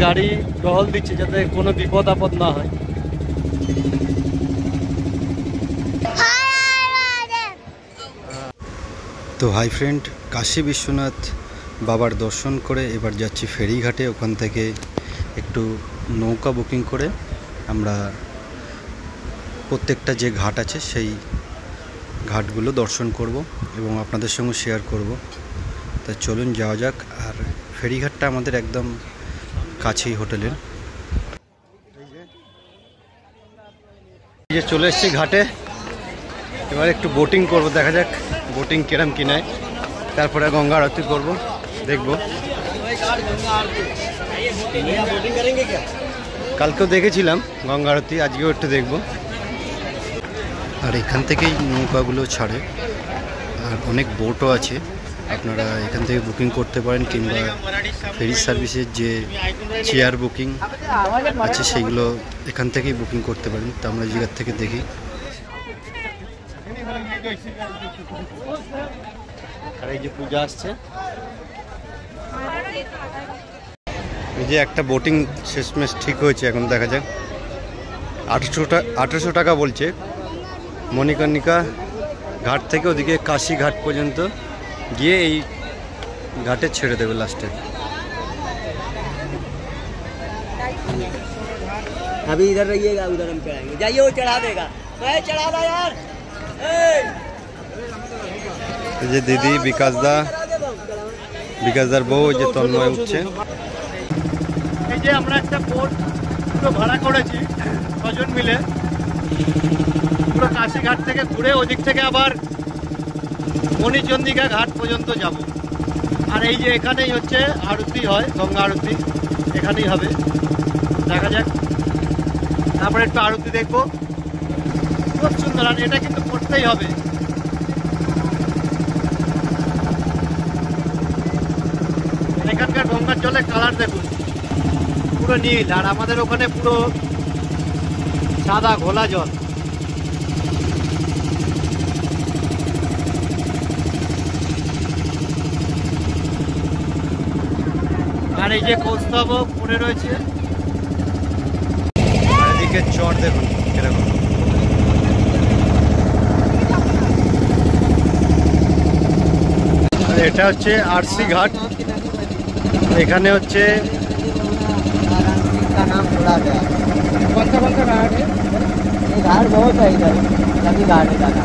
গাড়ি টহল দিচ্ছে যাতে কোনো বিপদ আপদ না হয়। তো হাই ফ্রেন্ড, কাশী বিশ্বনাথ বাবার দর্শন করে এবার যাচ্ছি ফেরিঘাটে। ওখান থেকে একটু নৌকা বুকিং করে আমরা প্রত্যেকটা যে ঘাট আছে সেই ঘাটগুলো দর্শন করব এবং আপনাদের সঙ্গে শেয়ার করব। তা চলুন যাওয়া যাক। আর ফেরিঘাটটা আমাদের একদম কাছেই হোটেলের। এই যে চলে এসেছি ঘাটে, এবার একটু বোটিং করব, দেখা যাক বোটিং কিরম কি নেয়। তারপরে গঙ্গা আরতি করব, দেখব। কালকেও দেখেছিলাম গঙ্গা আরতি, আজকেও একটু দেখব। আর এখান থেকেই নৌকাগুলো ছাড়ে, আর অনেক বোটও আছে, আপনারা এখান থেকে বুকিং করতে পারেন, কিংবা ফেরি সার্ভিসের যে চেয়ার বুকিং আছে সেইগুলো এখান থেকেই বুকিং করতে পারেন। তো আমরা জায়গার থেকে দেখি। আর এই যে পূজা আসছে, এই যে একটা বোটিং শেষমেশ ঠিক হয়েছে, এখন দেখা যাক। 1800 টাকা বলছে মণিকর্ণিকা ঘাট থেকে ওদিকে কাশী ঘাট পর্যন্ত গিয়ে এই ঘাটে ছেড়ে দেবে লাস্টে। अभी इधर रहिएगा, उधर हम चढ़ाएंगे। जाइए, वो चढ़ा देगा। चढ़ा दो यार। এই যে দিদি বিকাশদার বউ, যে তন্ময় উঠছে। এই যে আমরা একটা বোট পুরো ভাড়া করেছি 6 জন মিলে, পুরো কাশী ঘাট থেকে ঘুরে ওদিক থেকে আবার মণিচন্দ্রিকা ঘাট পর্যন্ত যাব। আর এই যে এখানেই হচ্ছে আরতি হয়, গঙ্গা আরতি এখানেই হবে, দেখা যাক। তারপরে একটু আরতি দেখবো, খুব সুন্দর। আর এটা কিন্তু করতেই হবে। এখানকার গঙ্গার জলে কালার দেখুন, পুরো নীল, আর আমাদের ওখানে পুরো সাদা ঘোলা জল। আর এই যে কৌস্তব পড়ে রয়েছে, এদিকে চর দেখুন কিরকম। এটা হচ্ছে আরসি ঘাট। এখানে হচ্ছে का नाम थोड़ा गया। कौन सा घाट है? ये घाट बहुत है इधर, सभी घाट है ज़्यादा।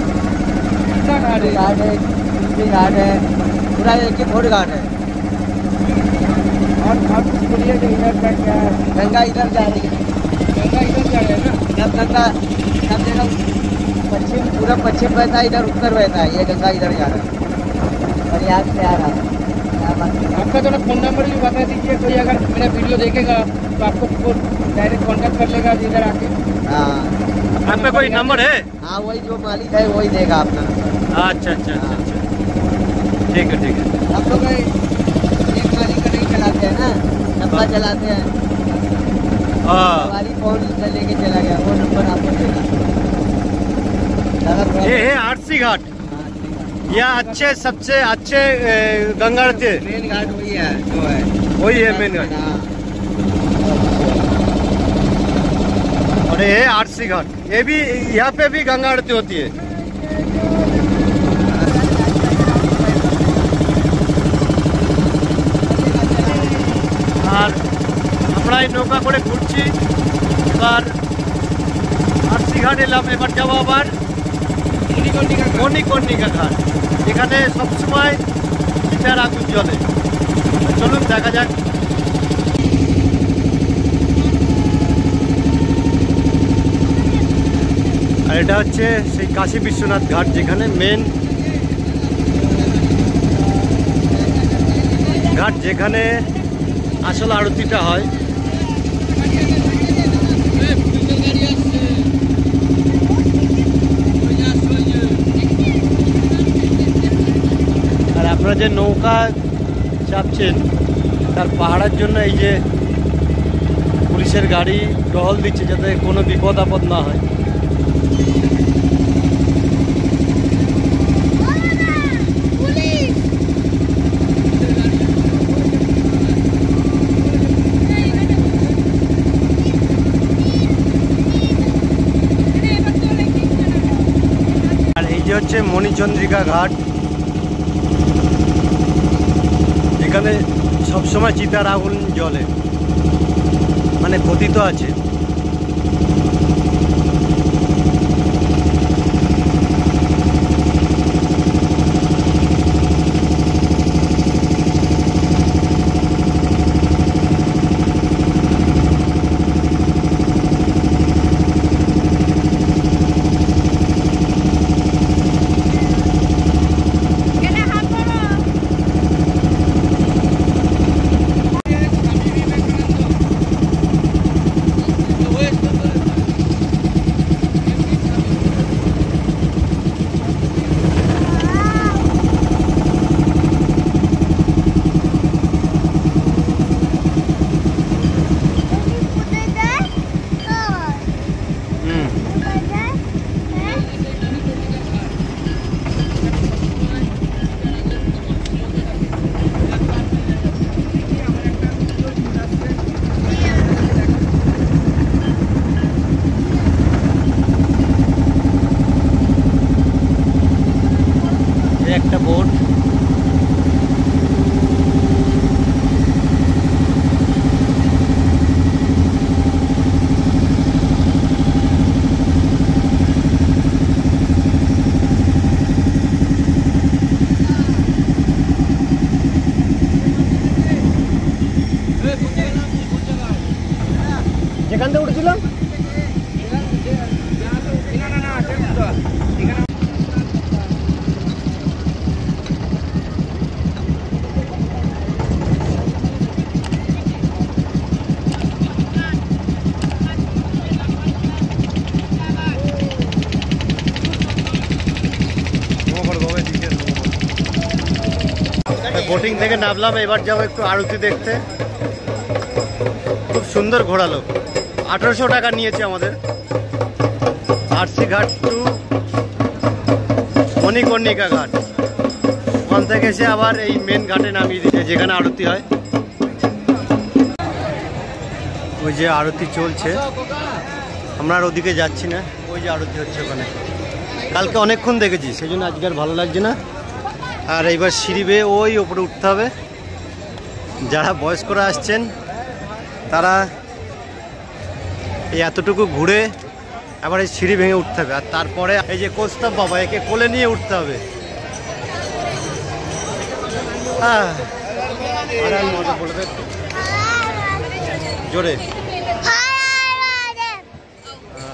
कितना घाट है? घाट है, तुलसी घाट है, पूरा एक ही फोर्ट घाट है। और कुछ बोलिए कि इधर का क्या है? गंगा इधर जा रही है। गंगा इधर जा रही है ना? जब गंगा सब जगह पश्चिम, पूरा पश्चिम बहता है, इधर उत्तर बहता है, ये गंगा इधर जा रहा है और यहाँ से आ रहा है। आपका थोड़ा फ़ोन नंबर भी बता दीजिए, कोई अगर मेरा वीडियो देखेगा तो आपको डायरेक्ट कांटेक्ट कर लेगा इधर आके। हाँ, आप पे कोई नंबर है? हाँ, वही जो मालिक है वही देगा अपना नंबर। अच्छा अच्छा अच्छा अच्छा, ठीक है ठीक है। आप लोग एक मालिक का नहीं चलाते हैं ना, डब्बा चलाते हैं। हाँ, हमारी फोन लेके चला गया, वो नंबर आपको देगा। ये है आरसी घाट, या अच्छे सबसे अच्छे गंगा आरती है। मेन घाट वही है, जो है वही है मेन घाट। और ये है आरसी घाट, ये भी यहाँ पे भी गंगा आरती होती है। আর আমরা এই নৌকা করে ঘুরছি, এবার আরসি ঘাট এলাম, এবার যাবো আবার মণিকর্ণিকা ঘাট। এখানে সবসময় চিতার আগুন জ্বলে। চলুন দেখা যাক। আর এটা হচ্ছে সেই কাশী বিশ্বনাথ ঘাট, যেখানে মেন ঘাট, যেখানে আসল আরতিটা হয়। আর আপনারা যে নৌকা চাপছেন তার পাহাড়ের জন্য এই যে পুলিশের গাড়ি টহল দিচ্ছে যাতে কোনো বিপদ আপদ না হয়। মণিচন্দ্রিকা ঘাট। এখানে সবসময় চিতার আগুন জ্বলে, মানে কথিত আছে। একটা বোট, যেখান থেকে উঠেছিলাম বোটিং থেকে নামলাম। এবার যাবো একটু আরতি দেখতে। খুব সুন্দর ঘোরালো। 1800 টাকা নিয়েছে আমাদের। আরসি ঘাট টু মণিকর্ণিকা ঘাট। ওখান থেকে এসে আবার এই মেন ঘাটে নামিয়ে দিচ্ছে, যেখানে আরতি হয়। ওই যে আরতি চলছে, আমরা আর ওদিকে যাচ্ছি না। ওই যে আরতি হচ্ছে ওখানে। কালকে অনেকক্ষণ দেখেছি, সেই জন্য আজকে আর ভালো লাগছে না। আর এইবার সিঁড়ি বেয়ে ওই ওপরে উঠতে হবে। যারা বয়স্করা আসছেন তারা এই এতটুকু ঘুরে আবার এই সিঁড়ি ভেঙে উঠতে হবে। আর তারপরে এই যে কোস্তাব বাবা, একে কোলে নিয়ে উঠতে হবে। আর মজা পড়বে জোরে।